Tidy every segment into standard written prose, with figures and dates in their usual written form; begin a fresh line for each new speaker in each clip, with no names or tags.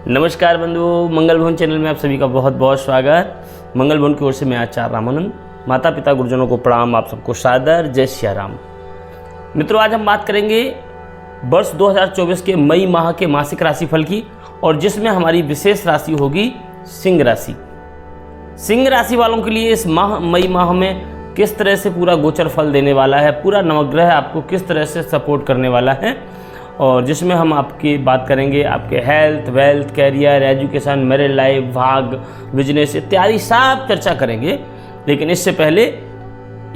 नमस्कार बंधु, मंगल भवन चैनल में आप सभी का बहुत बहुत स्वागत। मंगल भवन की ओर से मैं आचार्य रामानंद, माता पिता गुरुजनों को प्रणाम, आप सबको सादर जय सिया राम। मित्रों, आज हम बात करेंगे वर्ष 2024 के मई माह के मासिक राशिफल की, और जिसमें हमारी विशेष राशि होगी सिंह राशि। सिंह राशि वालों के लिए इस माह मई माह में किस तरह से पूरा गोचर फल देने वाला है, पूरा नवग्रह आपको किस तरह से सपोर्ट करने वाला है, और जिसमें हम आपकी बात करेंगे आपके health, wealth, career, education, married life, भाग, बिजनेस इत्यादि सब चर्चा करेंगे। लेकिन इससे पहले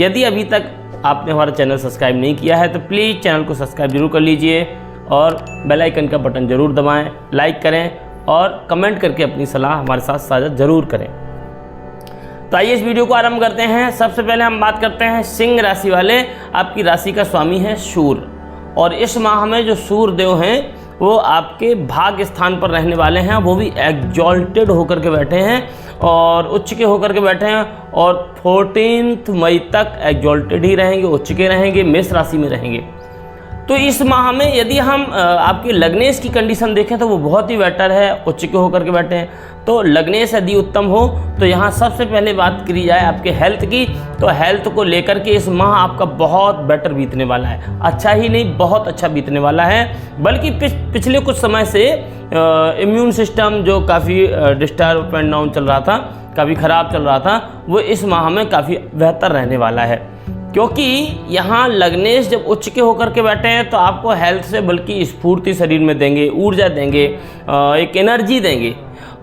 यदि अभी तक आपने हमारा चैनल सब्सक्राइब नहीं किया है तो प्लीज़ चैनल को सब्सक्राइब जरूर कर लीजिए और बेल आइकन का बटन जरूर दबाएं, लाइक करें और कमेंट करके अपनी सलाह हमारे साथ साझा जरूर करें। तो आइए इस वीडियो को आरंभ करते हैं। सबसे पहले हम बात करते हैं सिंह राशि वाले। आपकी राशि का स्वामी है सूर्य, और इस माह में जो सूर्य देव हैं वो आपके भाग्य स्थान पर रहने वाले हैं। वो भी एग्जॉल्टेड होकर के बैठे हैं और उच्च के होकर के बैठे हैं, और 14 मई तक एग्जॉल्टेड ही रहेंगे, उच्च के रहेंगे, मेष राशि में रहेंगे। तो इस माह में यदि हम आपके लग्नेश की कंडीशन देखें तो वो बहुत ही बेटर है, उच्च के होकर के बैठे हैं। तो लग्नेश यदि उत्तम हो तो यहाँ सबसे पहले बात करी जाए आपके हेल्थ की, तो हेल्थ को लेकर के इस माह आपका बहुत बेटर बीतने वाला है। अच्छा ही नहीं, बहुत अच्छा बीतने वाला है। बल्कि पिछले कुछ समय से इम्यून सिस्टम जो काफ़ी डिस्टर्ब एंड डाउन चल रहा था, काफ़ी ख़राब चल रहा था, वो इस माह में काफ़ी बेहतर रहने वाला है। क्योंकि यहाँ लग्नेश जब उच्च के होकर के बैठे हैं तो आपको हेल्थ से बल्कि स्फूर्ति शरीर में देंगे, ऊर्जा देंगे, एक एनर्जी देंगे।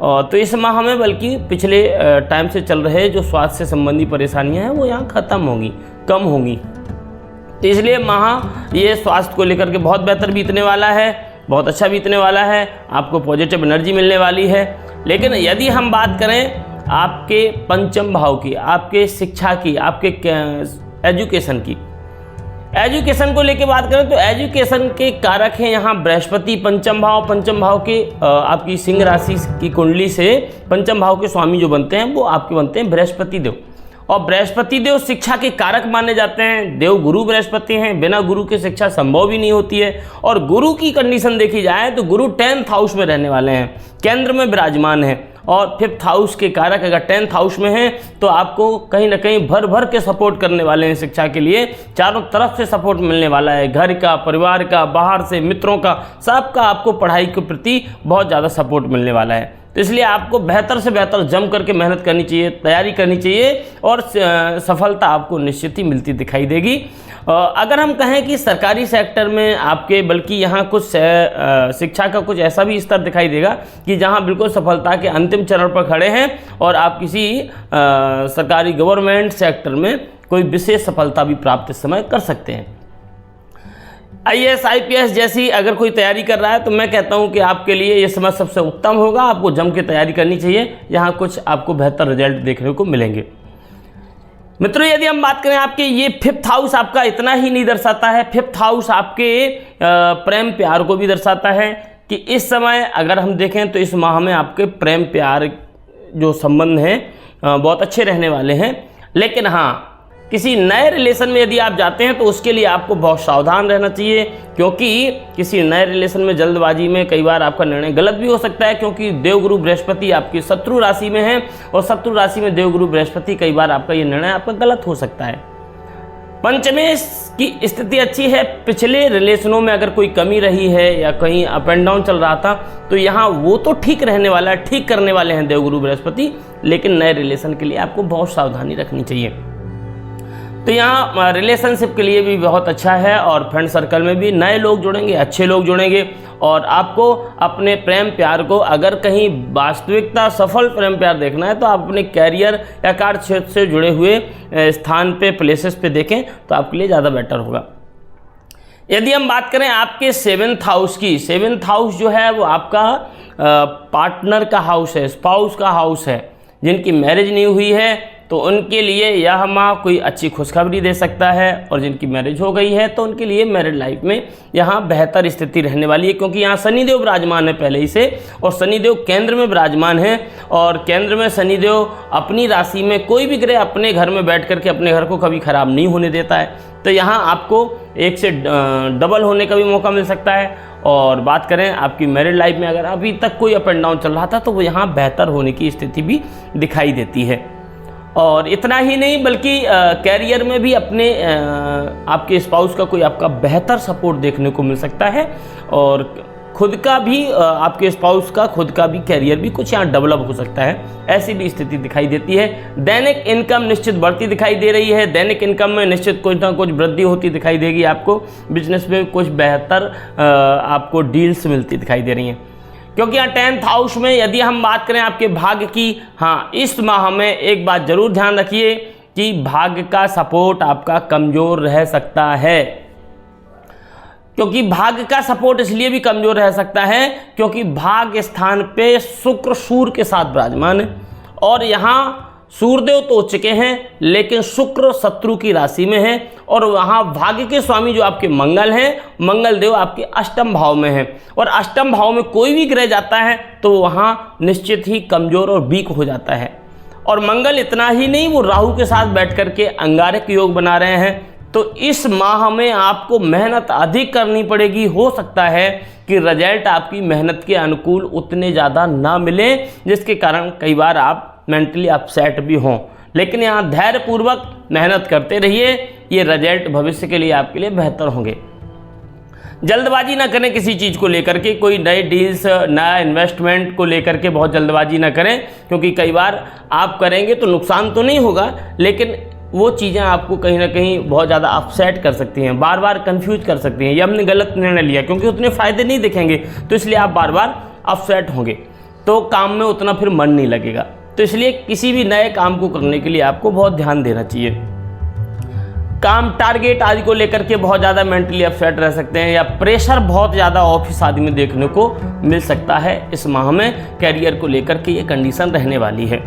तो इस माह में बल्कि पिछले टाइम से चल रहे जो स्वास्थ्य से संबंधी परेशानियां हैं वो यहाँ ख़त्म होंगी, कम होंगी। तो इसलिए माह ये स्वास्थ्य को लेकर के बहुत बेहतर बीतने वाला है, बहुत अच्छा बीतने वाला है, आपको पॉजिटिव एनर्जी मिलने वाली है। लेकिन यदि हम बात करें आपके पंचम भाव की, आपके शिक्षा की, आपके एजुकेशन की, एजुकेशन को लेके बात करें तो एजुकेशन के कारक हैं यहाँ बृहस्पति। पंचम भाव के आपकी सिंह राशि की कुंडली से पंचम भाव के स्वामी जो बनते हैं वो आपके बनते हैं बृहस्पति देव, और बृहस्पति देव शिक्षा के कारक माने जाते हैं। देव गुरु बृहस्पति हैं, बिना गुरु की शिक्षा संभव भी नहीं होती है। और गुरु की कंडीशन देखी जाए तो गुरु 10th हाउस में रहने वाले हैं, केंद्र में विराजमान है, और 5th हाउस के कारक अगर 10th हाउस में हैं तो आपको कहीं ना कहीं भर भर के सपोर्ट करने वाले हैं। शिक्षा के लिए चारों तरफ से सपोर्ट मिलने वाला है, घर का, परिवार का, बाहर से, मित्रों का, सबका आपको पढ़ाई के प्रति बहुत ज़्यादा सपोर्ट मिलने वाला है। तो इसलिए आपको बेहतर से बेहतर जम करके मेहनत करनी चाहिए, तैयारी करनी चाहिए, और सफलता आपको निश्चित ही मिलती दिखाई देगी। अगर हम कहें कि सरकारी सेक्टर में आपके बल्कि यहाँ कुछ शिक्षा का कुछ ऐसा भी स्तर दिखाई देगा कि जहाँ बिल्कुल सफलता के अंतिम चरण पर खड़े हैं और आप किसी सरकारी गवर्नमेंट सेक्टर में कोई विशेष सफलता भी प्राप्त इस समय कर सकते हैं। IAS IPS जैसी अगर कोई तैयारी कर रहा है तो मैं कहता हूं कि आपके लिए ये समय सबसे उत्तम होगा। आपको जम के तैयारी करनी चाहिए, यहाँ कुछ आपको बेहतर रिजल्ट देखने को मिलेंगे। मित्रों, यदि हम बात करें आपके ये 5th हाउस आपका इतना ही नहीं दर्शाता है। 5th हाउस आपके प्रेम प्यार को भी दर्शाता है कि इस समय अगर हम देखें तो इस माह में आपके प्रेम प्यार जो संबंध हैं बहुत अच्छे रहने वाले हैं। लेकिन हाँ, किसी नए रिलेशन में यदि आप जाते हैं तो उसके लिए आपको बहुत सावधान रहना चाहिए, क्योंकि किसी नए रिलेशन में जल्दबाजी में कई बार आपका निर्णय गलत भी हो सकता है, क्योंकि देवगुरु बृहस्पति आपकी शत्रु राशि में है, और शत्रु राशि में देवगुरु बृहस्पति, कई बार आपका ये निर्णय आपका गलत हो सकता है। पंचमेश की स्थिति अच्छी है। पिछले रिलेशनों में अगर कोई कमी रही है या कहीं अप एंड डाउन चल रहा था तो यहाँ वो तो ठीक रहने वाला है, ठीक करने वाले हैं देवगुरु बृहस्पति। लेकिन नए रिलेशन के लिए आपको बहुत सावधानी रखनी चाहिए। तो यहाँ रिलेशनशिप के लिए भी बहुत अच्छा है, और फ्रेंड सर्कल में भी नए लोग जुड़ेंगे, अच्छे लोग जुड़ेंगे, और आपको अपने प्रेम प्यार को अगर कहीं वास्तविकता सफल प्रेम प्यार देखना है तो आप अपने कैरियर या कार्य क्षेत्र से जुड़े हुए स्थान पे, प्लेसेस पे देखें तो आपके लिए ज़्यादा बेटर होगा। यदि हम बात करें आपके 7th हाउस की, 7th हाउस जो है वो आपका पार्टनर का हाउस है, स्पाउस का हाउस है। जिनकी मैरिज नहीं हुई है तो उनके लिए यह माह कोई अच्छी खुशखबरी दे सकता है। और जिनकी मैरिज हो गई है तो उनके लिए मैरिड लाइफ में यहाँ बेहतर स्थिति रहने वाली है, क्योंकि यहाँ शनिदेव विराजमान है पहले ही से, और शनिदेव केंद्र में विराजमान है। और केंद्र में शनिदेव अपनी राशि में कोई भी ग्रह अपने घर में बैठ करके अपने घर को कभी खराब नहीं होने देता है। तो यहाँ आपको एक से डबल होने का भी मौका मिल सकता है। और बात करें आपकी मैरिड लाइफ में, अगर अभी तक कोई अप एंड डाउन चल रहा था तो वो यहाँ बेहतर होने की स्थिति भी दिखाई देती है। और इतना ही नहीं बल्कि कैरियर में भी अपने आपके स्पाउस का कोई आपका बेहतर सपोर्ट देखने को मिल सकता है। और खुद का भी आपके स्पाउस का खुद का भी कैरियर भी कुछ यहाँ डेवलप हो सकता है, ऐसी भी स्थिति दिखाई देती है। दैनिक इनकम निश्चित बढ़ती दिखाई दे रही है। दैनिक इनकम में निश्चित कुछ ना कुछ वृद्धि होती दिखाई देगी आपको। बिजनेस में कुछ बेहतर आपको डील्स मिलती दिखाई दे रही हैं, क्योंकि यहाँ 10th हाउस में यदि हम बात करें आपके भाग्य की, हाँ इस माह में एक बात जरूर ध्यान रखिए कि भाग्य का सपोर्ट आपका कमज़ोर रह सकता है। क्योंकि भाग्य का सपोर्ट इसलिए भी कमज़ोर रह सकता है क्योंकि भाग्य स्थान पे शुक्र सूर्य के साथ विराजमान है। और यहाँ सूर्यदेव तो उच्च के हैं, लेकिन शुक्र शत्रु की राशि में है। और वहाँ भाग्य के स्वामी जो आपके मंगल हैं, मंगल देव आपके अष्टम भाव में हैं। और अष्टम भाव में कोई भी ग्रह जाता है तो वहाँ निश्चित ही कमज़ोर और वीक हो जाता है। और मंगल इतना ही नहीं, वो राहु के साथ बैठ करके अंगारक योग बना रहे हैं। तो इस माह में आपको मेहनत अधिक करनी पड़ेगी। हो सकता है कि रिजल्ट आपकी मेहनत के अनुकूल उतने ज़्यादा ना मिले, जिसके कारण कई बार आप मेंटली अपसेट भी हों। लेकिन यहाँ धैर्यपूर्वक मेहनत करते रहिए, ये रिजल्ट भविष्य के लिए आपके लिए बेहतर होंगे। जल्दबाजी ना करें किसी चीज़ को लेकर के, कोई नए डील्स नया इन्वेस्टमेंट को लेकर के बहुत जल्दबाजी ना करें, क्योंकि कई बार आप करेंगे तो नुकसान तो नहीं होगा, लेकिन वो चीज़ें आपको कहीं ना कहीं बहुत ज़्यादा अपसेट कर सकती हैं, बार बार कंफ्यूज कर सकती हैं। ये हमने गलत निर्णय लिया, क्योंकि उतने फ़ायदे नहीं दिखेंगे तो इसलिए आप बार बार अपसेट होंगे, तो काम में उतना फिर मन नहीं लगेगा। तो इसलिए किसी भी नए काम को करने के लिए आपको बहुत ध्यान देना चाहिए। काम टारगेट आदि को लेकर के बहुत ज़्यादा मेंटली अपसेट रह सकते हैं, या प्रेशर बहुत ज़्यादा ऑफिस आदि में देखने को मिल सकता है। इस माह में कैरियर को लेकर के ये कंडीशन रहने वाली है।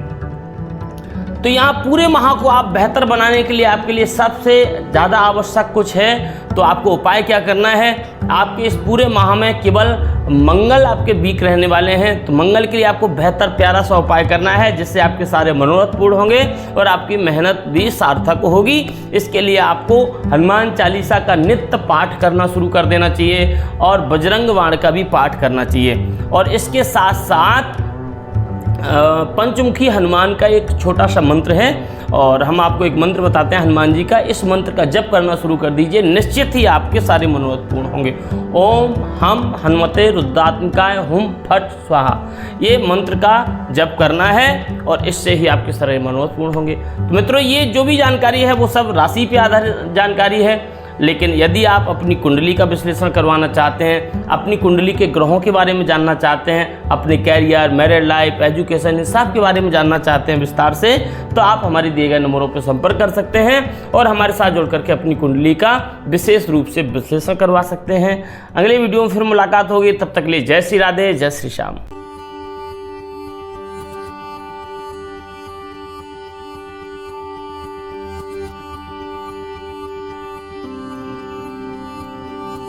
तो यहाँ पूरे माह को आप बेहतर बनाने के लिए आपके लिए सबसे ज़्यादा आवश्यक कुछ है, तो आपको उपाय क्या करना है। आपके इस पूरे माह में केवल मंगल आपके वीक रहने वाले हैं, तो मंगल के लिए आपको बेहतर प्यारा सा उपाय करना है, जिससे आपके सारे मनोरथ पूर्ण होंगे और आपकी मेहनत भी सार्थक होगी। इसके लिए आपको हनुमान चालीसा का नित्य पाठ करना शुरू कर देना चाहिए और बजरंग बाण का भी पाठ करना चाहिए। और इसके साथ साथ पंचमुखी हनुमान का एक छोटा सा मंत्र है, और हम आपको एक मंत्र बताते हैं हनुमान जी का। इस मंत्र का जप करना शुरू कर दीजिए, निश्चित ही आपके सारे मनोरथ पूर्ण होंगे। ओम हम हनुमते रुद्रात्मकाय हुम फट स्वाहा, ये मंत्र का जप करना है और इससे ही आपके सारे मनोरथ पूर्ण होंगे। तो मित्रों, ये जो भी जानकारी है वो सब राशि पे आधारित जानकारी है, लेकिन यदि आप अपनी कुंडली का विश्लेषण करवाना चाहते हैं, अपनी कुंडली के ग्रहों के बारे में जानना चाहते हैं, अपने कैरियर, मैरिड लाइफ, एजुकेशन, इस सब के बारे में जानना चाहते हैं विस्तार से, तो आप हमारे दिए गए नंबरों पर संपर्क कर सकते हैं और हमारे साथ जुड़ करके अपनी कुंडली का विशेष रूप से विश्लेषण करवा सकते हैं। अगले वीडियो में फिर मुलाकात होगी, तब तक के लिए जय श्री राधे, जय श्री श्याम।